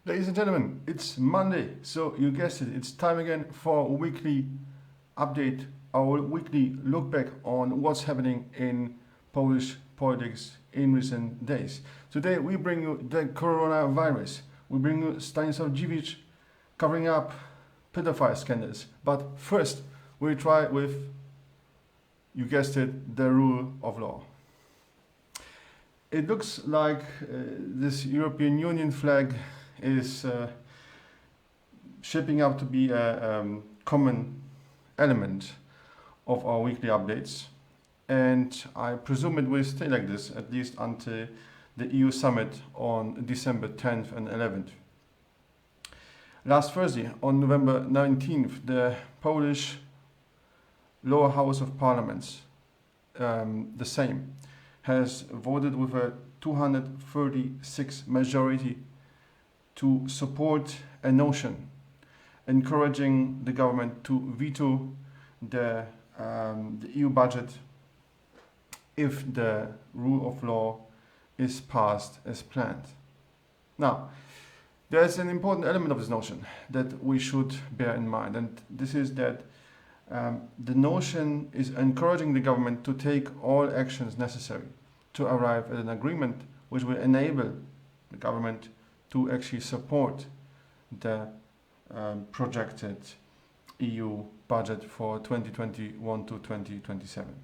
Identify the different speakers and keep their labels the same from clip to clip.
Speaker 1: Ladies and gentlemen, it's Monday, so you guessed it, it's time again for a weekly update, our weekly look back on what's happening in Polish politics in recent days. Today we bring you the coronavirus, we bring you Stanisław Dziwisz covering up pedophile scandals. But first, we try with, you guessed it, the rule of law. It looks like this European Union flag is shaping up to be a common element of our weekly updates, and I presume it will stay like this at least until the EU summit on December 10th and 11th. Last Thursday, on November 19th, the Polish lower house of parliament, the Sejm, has voted with a 236 majority to support a motion encouraging the government to veto the EU budget if the rule of law is passed as planned. Now, there's an important element of this notion that we should bear in mind, and this is that the notion is encouraging the government to take all actions necessary to arrive at an agreement which will enable the government to actually support the projected EU budget for 2021 to 2027.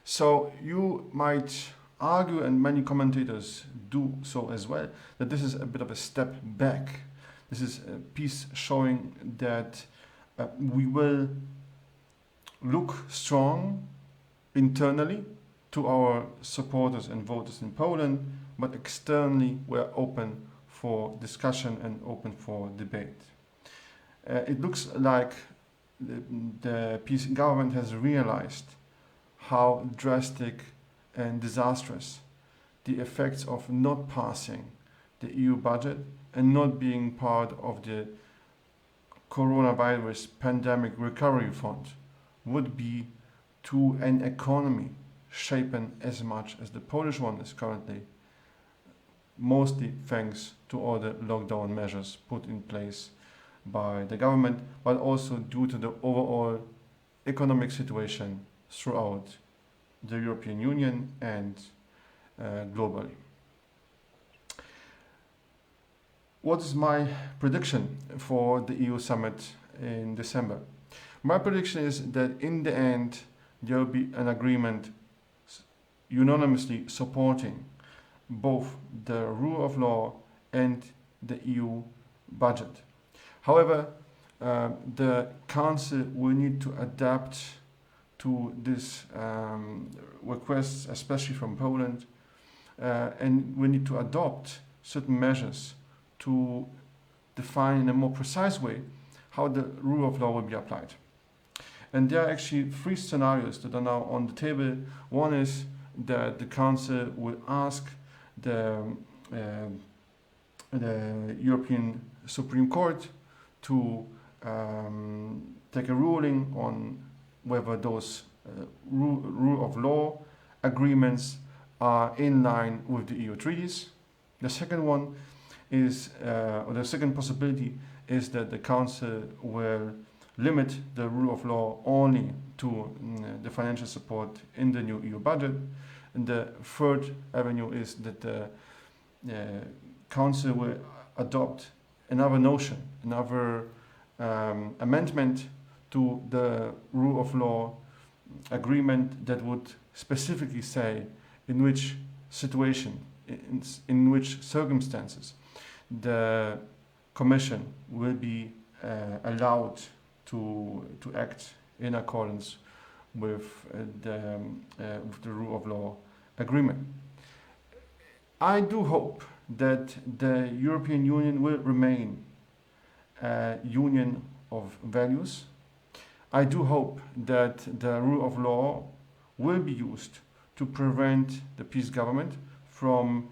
Speaker 1: So you might argue, and many commentators do so as well, that this is a bit of a step back. This is a piece showing that we will look strong internally to our supporters and voters in Poland, but externally we're open for discussion and open for debate. It looks like the PiS government has realized how drastic and disastrous the effects of not passing the EU budget and not being part of the coronavirus pandemic recovery fund would be to an economy shapen as much as the Polish one is currently, mostly thanks to all the lockdown measures put in place by the government, but also due to the overall economic situation throughout the European Union and globally. What is my prediction for the EU summit in December? My prediction is that in the end there will be an agreement unanimously supporting both the rule of law and the EU budget. However, the Council will need to adapt to these requests, especially from Poland, and we need to adopt certain measures to define in a more precise way how the rule of law will be applied. And there are actually three scenarios that are now on the table. One is that the Council will ask the European Supreme Court to take a ruling on whether those rule of law agreements are in line with the EU treaties. The second one is, or the second possibility is that the Council will limit the rule of law only to the financial support in the new EU budget. And the third avenue is that the Council will adopt another notion, another amendment to the rule of law agreement that would specifically say in which situation, in which circumstances the Commission will be allowed to act in accordance with the rule of law agreement. I do hope that the European Union will remain a union of values. I do hope that the rule of law will be used to prevent the PiS government from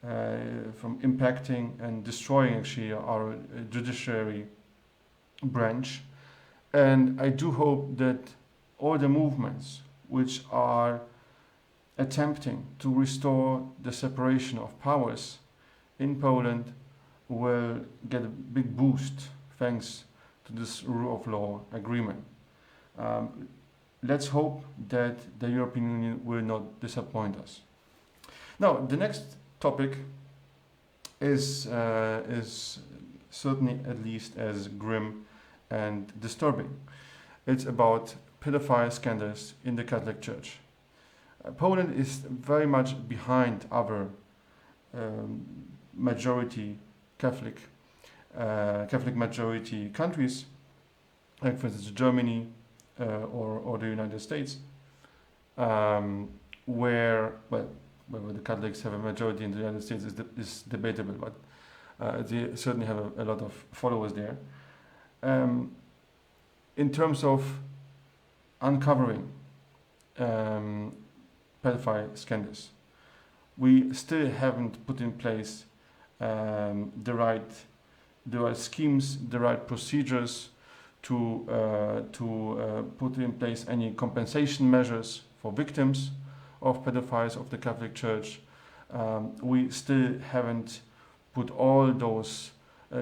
Speaker 1: impacting and destroying actually our judiciary branch. And I do hope that all the movements which are attempting to restore the separation of powers in Poland will get a big boost thanks to this rule of law agreement. Let's hope that the European Union will not disappoint us. Now, the next topic is certainly at least as grim and disturbing. It's about pedophile scandals in the Catholic Church. Poland is very much behind other majority Catholic majority countries, like for instance Germany or the United States, where the Catholics have a majority in the United States is debatable, but they certainly have a lot of followers there. In terms of uncovering pedophile scandals, we still haven't put in place the right schemes, the right procedures to put in place any compensation measures for victims of pedophiles of the Catholic Church. We still haven't put all those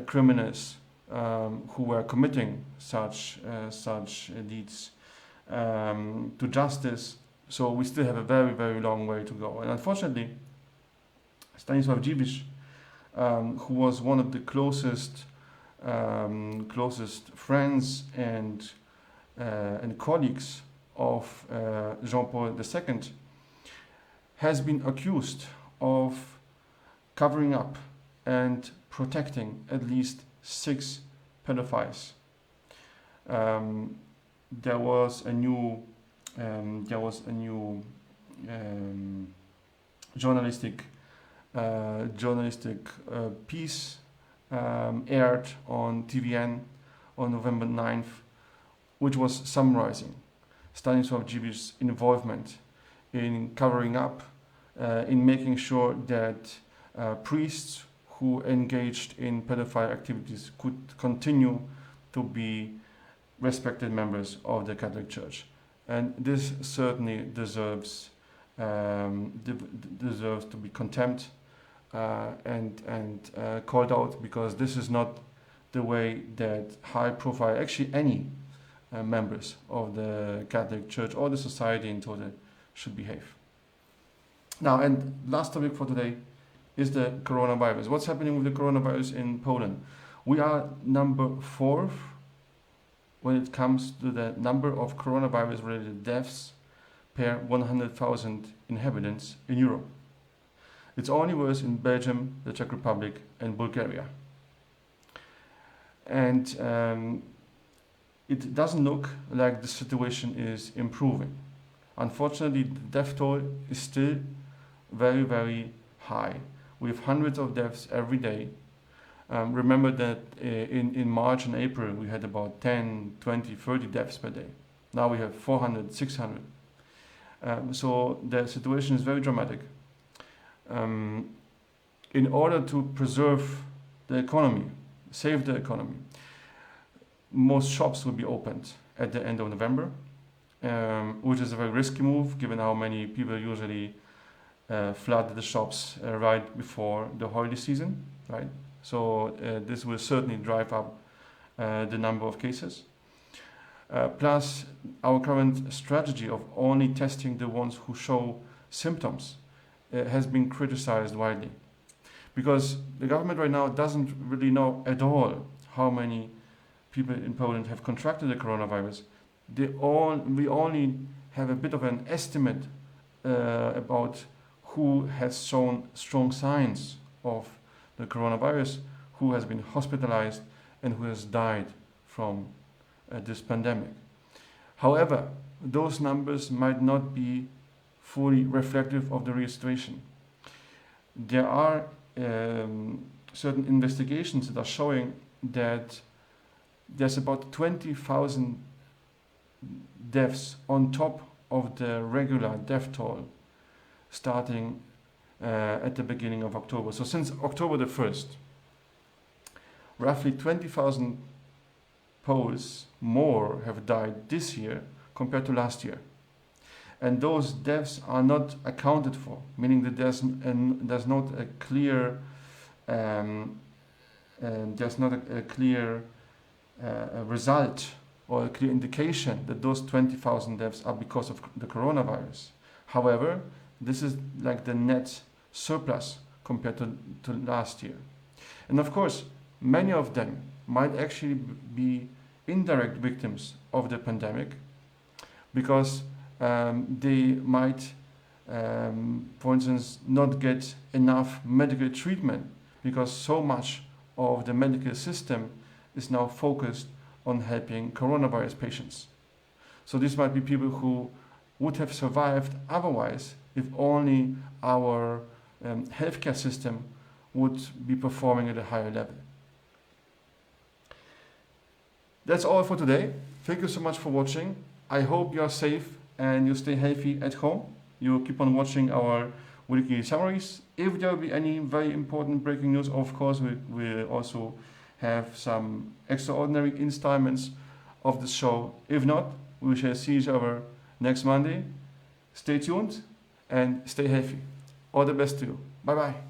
Speaker 1: criminals who were committing such deeds to justice. So we still have a very, very long way to go. And unfortunately, Stanisław Dziwisz, who was one of the closest friends and colleagues of Jean-Paul II, has been accused of covering up and protecting at least 6 pedophiles. There was a new journalistic piece aired on TVN on November 9th, which was summarizing Stanisław Dziwisz's involvement in covering up, in making sure that priests who engaged in pedophile activities could continue to be respected members of the Catholic Church. And this certainly deserves to be condemned and called out, because this is not the way that high-profile, actually any members of the Catholic Church or the society in total should behave. Now, and last topic for today is the coronavirus. What's happening with the coronavirus in Poland? We are number 4 when it comes to the number of coronavirus-related deaths per 100,000 inhabitants in Europe. It's only worse in Belgium, the Czech Republic, and Bulgaria. And it doesn't look like the situation is improving. Unfortunately, the death toll is still very, very high. We have hundreds of deaths every day. Remember that in March and April we had about 10, 20, 30 deaths per day. Now we have 400, 600. So the situation is very dramatic. In order to preserve the economy, save the economy, most shops will be opened at the end of November, which is a very risky move given how many people usually flood the shops right before the holiday season, right? So this will certainly drive up the number of cases. Plus, our current strategy of only testing the ones who show symptoms has been criticized widely, because the government right now doesn't really know at all how many people in Poland have contracted the coronavirus. We only have a bit of an estimate about who has shown strong signs of the coronavirus, who has been hospitalized, and who has died from this pandemic. However, those numbers might not be fully reflective of the real situation. There are certain investigations that are showing that there's about 20,000 deaths on top of the regular death toll starting at the beginning of October. So since October the 1st, roughly 20,000 Poles more have died this year compared to last year. And those deaths are not accounted for, meaning that there's not a clear there's not a clear result or a clear indication that those 20,000 deaths are because of the coronavirus. However, this is like the net surplus compared to last year. And of course, many of them might actually be indirect victims of the pandemic because they might, for instance, not get enough medical treatment because so much of the medical system is now focused on helping coronavirus patients. So these might be people who would have survived otherwise if only our healthcare system would be performing at a higher level. That's all for today. Thank you so much for watching. I hope you are safe and you stay healthy at home. You keep on watching our weekly summaries. If there will be any very important breaking news, of course, we also have some extraordinary installments of the show. If not, we shall see each other next Monday. Stay tuned and stay healthy. All the best to you. Bye bye.